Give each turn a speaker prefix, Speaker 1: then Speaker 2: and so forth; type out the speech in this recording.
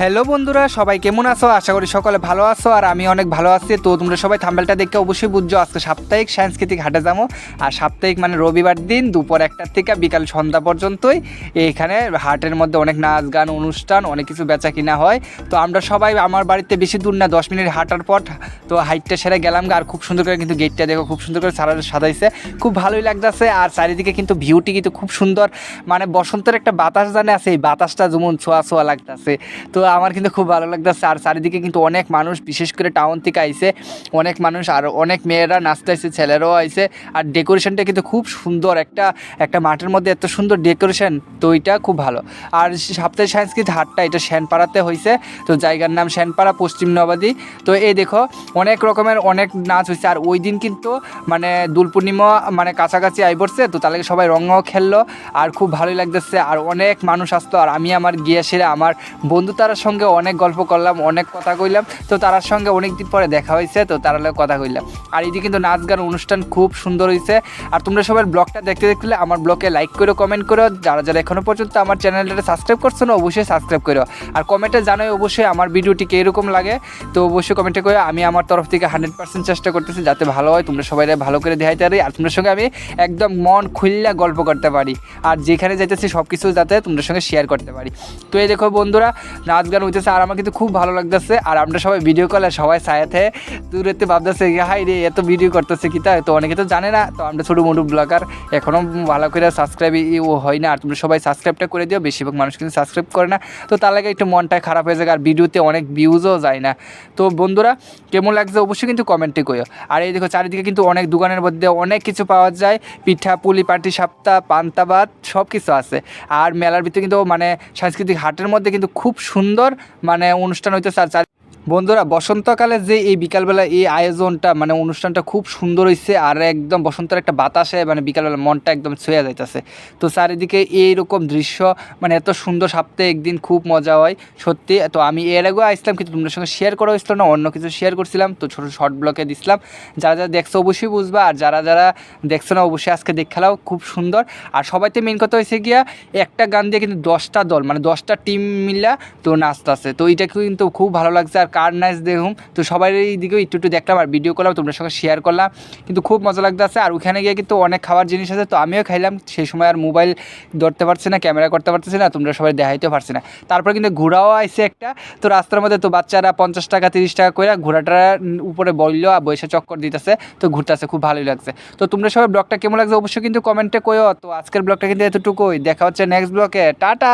Speaker 1: Hello বন্ধুরা, সবাই কেমন আছো? আশা করি সকলে ভালো আছো আর আমি অনেক ভালো আছি। তো তোমরা সবাই থাম্বনেলটা দেখে অবশ্যই বুঝছো আজকে সাপ্তাহিক সাংস্কৃতিক হাটে যাবো। আর সাপ্তাহিক মানে রবিবার দিন দুপুর 1টার থেকে বিকাল সন্ধ্যা পর্যন্তই এইখানে হাটের মধ্যে অনেক নাচ গান অনুষ্ঠান অনেক কিছু বেচা কিনা হয়। তো আমরা সবাই আমার বাড়িতে বেশি দূর না, 10 মিনিট হাঁটার পর তো হাইটটা সেরে গেলাম। আর খুব সুন্দর করে কিন্তু গেটটা দেখো, খুব সুন্দর করে সাজাইছে, খুব ভালোই লাগতেছে। আর চারিদিকে কিন্তু ভিউটি কিন্তু খুব সুন্দর, মানে বসন্তের একটা বাতাস জানে আছে, এই বাতাসটা যেমন ছোঁয়া ছোঁয়া লাগতেছে। তো আমার কিন্তু খুব ভালো লাগতেছে। আর চারিদিকে কিন্তু অনেক মানুষ, বিশেষ করে টাউন থেকে আইছে অনেক মানুষ, আর অনেক মেয়েরা নাচতে আসছে, ছেলেরাও আইছে। আর ডেকোরেশনটা কিন্তু খুব সুন্দর, একটা মাঠের মধ্যে এত সুন্দর ডেকোরেশন, তো ওইটা খুব ভালো। আর সাপ্তাহিক সাংস্কৃতিক হাটটা এটা শ্যানপাড়াতে হয়েছে, তো জায়গার নাম শ্যানপাড়া, পশ্চিম নবাদি। তো এই দেখো অনেক রকমের অনেক নাচ হয়েছে। আর ওই দিন কিন্তু মানে দোল পূর্ণিমা মানে কাছাকাছি আই পড়ছে, তো তাহলে সবাই রঙও খেললো আর খুব ভালোই লাগতেছে। আর অনেক মানুষ আসতো, আর আমি আমার গিয়ে সেরে আমার বন্ধু তারার সঙ্গে অনেক গল্প করলাম, অনেক কথা কইলাম। তো তারার সঙ্গে অনেক দিন পরে দেখা হয়েছে, তো তারা কথা কইলাম। আর এই যে কিন্তু নাচ গান অনুষ্ঠান খুব সুন্দর হয়েছে। আর তোমরা সবাই ব্লগটা দেখতে দেখলে আমার ব্লগে লাইক করো, কমেন্ট করো। যারা যারা এখনও পর্যন্ত আমার চ্যানেলটা সাবস্ক্রাইব করছো না, অবশ্যই সাবস্ক্রাইব করো। আর কমেন্টে জানাই অবশ্যই আমার ভিডিওটি কীরকম লাগে, তো অবশ্যই কমেন্টে করো। আমি আমার তরফ থেকে 100% চেষ্টা করতেছি যাতে ভালো হয়, তোমরা সবাই ভালো করে দেখাইতে পারি। আর তোমাদের সঙ্গে আমি একদম মন খুললা গল্প করতে পারি, আর যেখানে যাইতেছি সব কিছু যাতে তোমাদের সঙ্গে শেয়ার করতে পারি। তো এই দেখো বন্ধুরা, নাচ গান হইতেছে আর আমার কিন্তু খুব ভালো লাগতেছে। আর আমরা সবাই ভিডিও কলে সবাই সাথে দূরেতে ভাবতেছে হাই রে এত ভিডিও করতেছে কি, তাই তো অনেকে তো জানে না। তো আমরা ছোটো মোটো ব্লগার, এখনও ভালো করে সাবস্ক্রাইব হয় না। আর তোমরা সবাই সাবস্ক্রাইবটা করে দিও, বেশিরভাগ মানুষ কিন্তু সাবস্ক্রাইব করে না, তো তার লাগে একটু মনটা খারাপ হয়ে যায়। আর ভিডিওতে অনেক ভিউজও যায় না। তো বন্ধুরা কেমন লাগছে অবশ্যই কিন্তু কমেন্টে কইও। আর এই দেখো চারিদিকে কিন্তু অনেক দোকানের মধ্যে অনেক কিছু পাওয়া যায়, পিঠা পুলি পাটি সাপ্তাহ পান্তাবাদ সব কিছু আছে। আর মেলার ভিতরে কিন্তু মানে সাংস্কৃতিক হাটের মধ্যে কিন্তু খুব সুন্দর মানে অনুষ্ঠান হইতেছে। আর বন্ধুরা বসন্তকালে যে এই বিকালবেলা এই আয়োজনটা মানে অনুষ্ঠানটা খুব সুন্দর হয়েছে। আর একদম বসন্তের একটা বাতাসে মানে বিকালবেলা মনটা একদম ছুঁয়ে যাইতেছে। তো চারিদিকে এইরকম দৃশ্য মানে এত সুন্দর, সপ্তাহে একদিন খুব মজা হয় সত্যি। তো আমি এর আগেও আসলাম, কিন্তু তোমাদের সঙ্গে শেয়ার করা হয়েছিল না, অন্য কিছু শেয়ার করছিলাম, তো ছোটো শর্ট ব্লকে দিছিলাম। যারা যারা দেখছো অবশ্যই বুঝবা, আর যারা যারা দেখছো না অবশ্যই আজকে দেখালাও খুব সুন্দর। আর সবাইতে মেন কথা হয়েছে গিয়া একটা গান দিয়ে কিন্তু 10টা দল মানে 10টা টিম মিলা তো নাচতেছে, তো এইটা কিন্তু খুব ভালো লাগছে। আর কার নাচ দেখুন, তো সবাই দিকেও একটু একটু দেখলাম আর ভিডিও করলাম, তোমাদের সঙ্গে শেয়ার করলাম, কিন্তু খুব মজা লাগতেছে। আর ওখানে গিয়ে কিন্তু অনেক খাবার জিনিস আছে, তো আমিও খাইলাম। সেই সময় আর মোবাইল ধরতে পারছি না, ক্যামেরা করতে পারতেছি না, তোমরা সবাই দেখাইতে পারছি না। তারপর কিন্তু ঘোরাও আইছে একটা, তো রাস্তার মধ্যে তো বাচ্চারা 50 টাকা 30 টাকা করে ঘোড়াটার উপরে বললো আর বৈশা চক্কর দিতেছে, তো ঘুরতেছে, খুব ভালোই লাগছে। তো তোমরা সবাই ব্লগটা কেমন লাগছে অবশ্যই কিন্তু কমেন্টে কইও। তো আজকের ব্লগটা কিন্তু এতটুকুই, দেখা হচ্ছে নেক্সট ব্লগে, টাটা।